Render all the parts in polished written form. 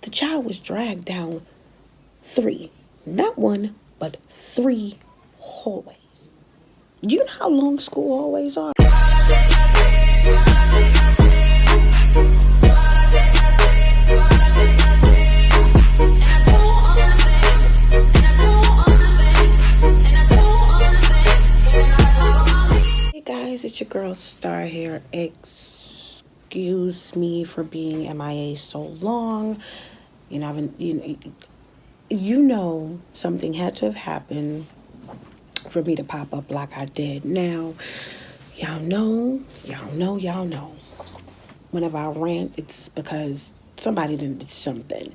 The child was dragged down three, not one, but three hallways. Do you know how long school hallways are? Hey guys, it's your girl Star here. Excuse me for being MIA so long. You know something had to have happened for me to pop up like I did. Now, y'all know. Whenever I rant, it's because somebody did something.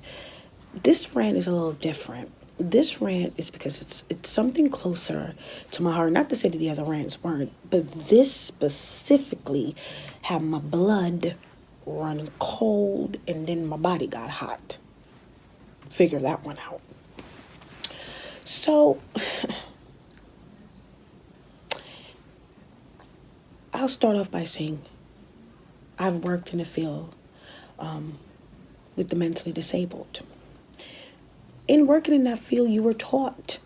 This rant is a little different. This rant is because it's something closer to my heart. Not to say that the other rants weren't, but this specifically had my blood run cold and then my body got hot. Figure that one out. So I'll start off by saying I've worked in the field with the mentally disabled. In working in that field, you were taught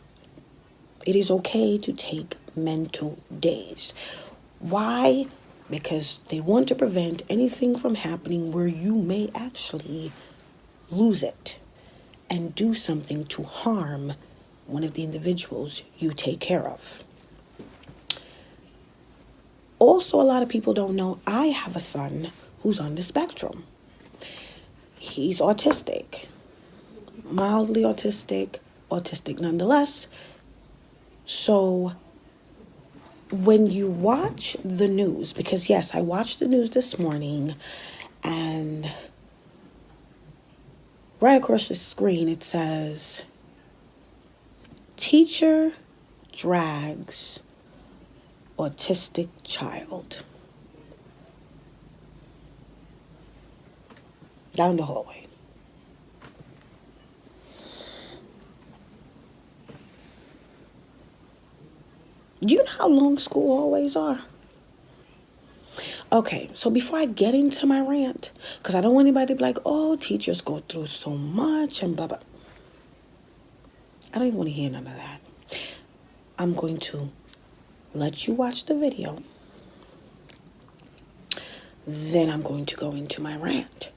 it is okay to take mental days. Why? Because they want to prevent anything from happening where you may actually lose it and do something to harm one of the individuals you take care of. Also, a lot of people don't know I have a son who's on the spectrum. He's autistic, mildly autistic nonetheless. So when you watch the news, because yes, I watched the news this morning, and right across the screen it says, teacher drags autistic child down the hallway. Do you know how long school hallways are? Okay, so before I get into my rant, because I don't want anybody to be like, oh, teachers go through so much and blah, blah. I don't even want to hear none of that. I'm going to let you watch the video. Then I'm going to go into my rant.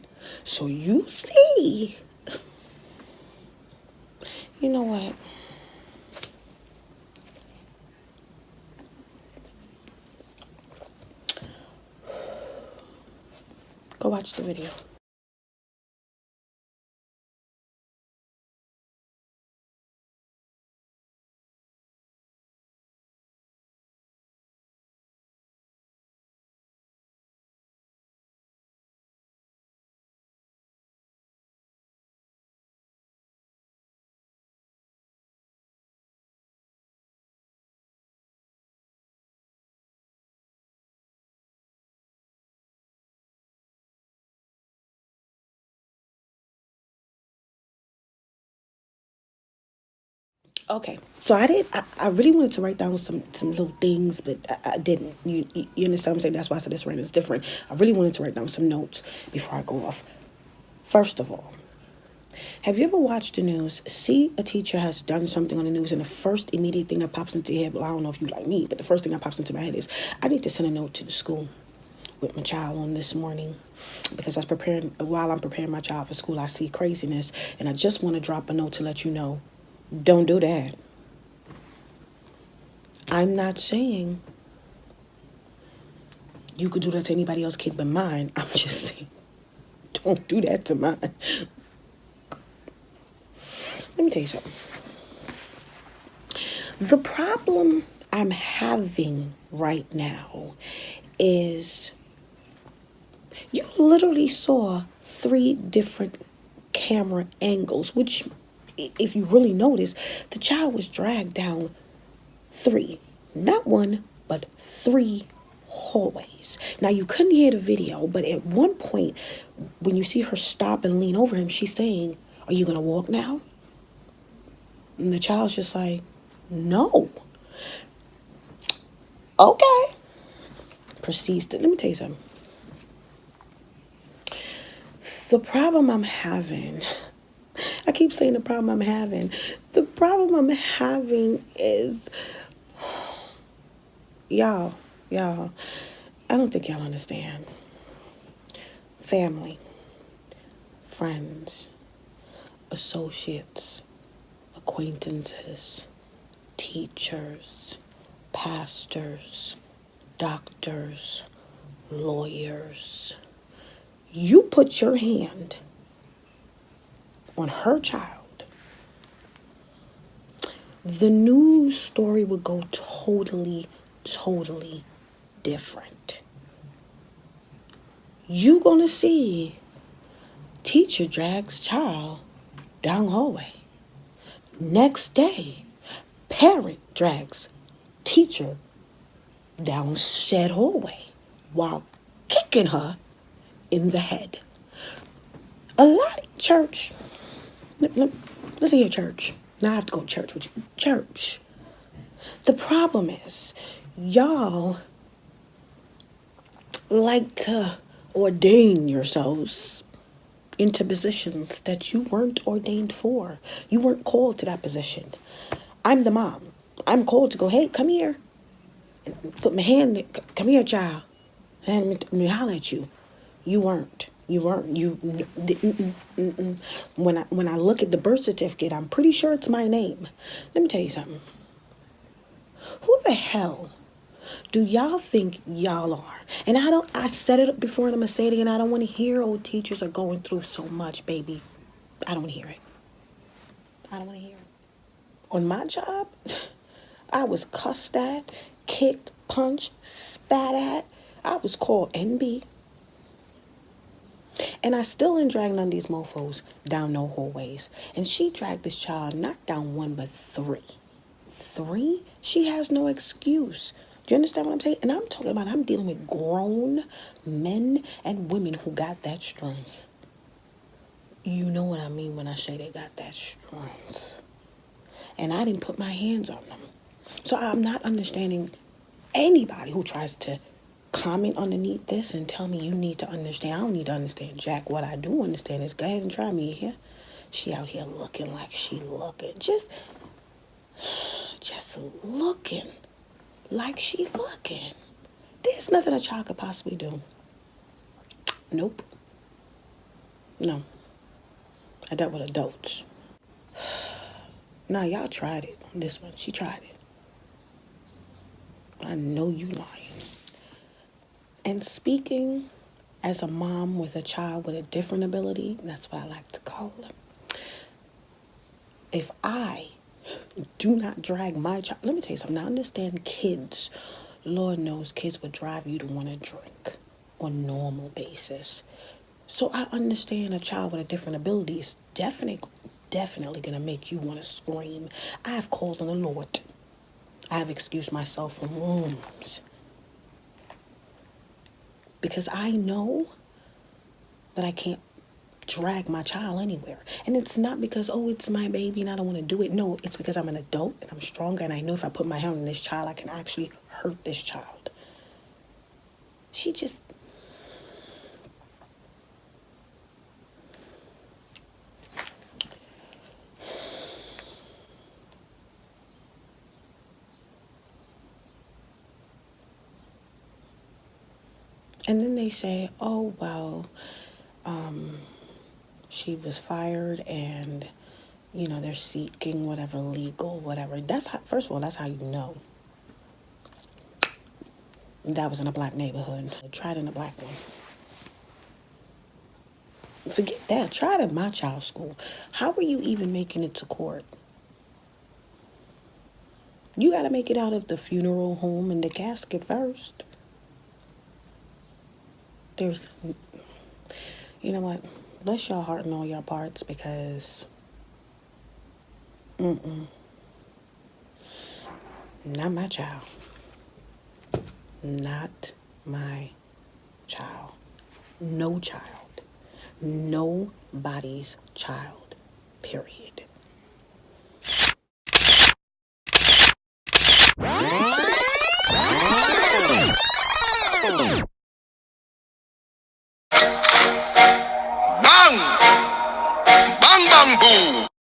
So you see. You know what? Go watch the video. Okay, so I really wanted to write down some little things, but I didn't. You understand what I'm saying? That's why I said this rant is different. I really wanted to write down some notes before I go off. First of all, have you ever watched the news, see a teacher has done something on the news, and the first immediate thing that pops into your head, well, I don't know if you like me, but the first thing that pops into my head is, I need to send a note to the school with my child on this morning, because while I'm preparing my child for school, I see craziness, and I just want to drop a note to let you know, don't do that. I'm not saying you could do that to anybody else's kid but mine. I'm just saying, don't do that to mine. Let me tell you something. The problem I'm having right now is you literally saw 3 different camera angles, which, if you really notice, the child was dragged down 3, not 1, but 3 hallways. Now, you couldn't hear the video, but at one point, when you see her stop and lean over him, she's saying, are you going to walk now? And the child's just like, no. Okay. Proceeds to, let me tell you something. The problem I'm having I keep saying the problem I'm having. The problem I'm having is, y'all, I don't think y'all understand. Family, friends, associates, acquaintances, teachers, pastors, doctors, lawyers. You put your hand on her child, the news story would go totally different. You gonna see teacher drags child down hallway. Next day, parent drags teacher down said hallway while kicking her in the head. A lot of church, listen here, church. Now I have to go to church with you. Church. The problem is, y'all like to ordain yourselves into positions that you weren't ordained for. You weren't called to that position. I'm the mom. I'm called to go, hey, come here. And put my hand, come here, child. And let me holler at you. You weren't. You weren't. When I look at the birth certificate, I'm pretty sure it's my name. Let me tell you something. Who the hell do y'all think y'all are? And I said it before and I'm going to say it again. I don't want to hear old teachers are going through so much, baby. I don't want to hear it. I don't want to hear it. On my job, I was cussed at, kicked, punched, spat at. I was called NB. And I still ain't dragged none of these mofos down no hallways. And she dragged this child not down one, but three. Three? She has no excuse. Do you understand what I'm saying? And I'm talking about, I'm dealing with grown men and women who got that strength. You know what I mean when I say they got that strength. And I didn't put my hands on them. So I'm not understanding anybody who tries to comment underneath this and tell me you need to understand. I don't need to understand jack. What I do understand is go ahead and try me here. She out here looking like she looking. Just looking like she looking. There's nothing a child could possibly do. Nope. No. I dealt with adults. Nah, y'all tried it on this one. She tried it. I know you lying. And speaking as a mom with a child with a different ability, that's what I like to call them. If I do not drag my child, let me tell you something. Now, I understand kids. Lord knows kids would drive you to want to drink on a normal basis. So I understand a child with a different ability is definitely going to make you want to scream. I have called on the Lord. I have excused myself from rooms. Because I know that I can't drag my child anywhere. And it's not because, oh, it's my baby and I don't want to do it. No, it's because I'm an adult and I'm stronger and I know if I put my hand on this child, I can actually hurt this child. She just... And then they say, oh, well, she was fired and, you know, they're seeking whatever legal, whatever. That's how, first of all, that's how you know. That was in a black neighborhood. I tried in a black one. Forget that. Tried at my child's school. How are you even making it to court? You got to make it out of the funeral home and the casket first. There's, you know what? Bless your heart and all your parts because, not my child. Not my child. No child. Nobody's child. Period. Bang! Bang bang boom.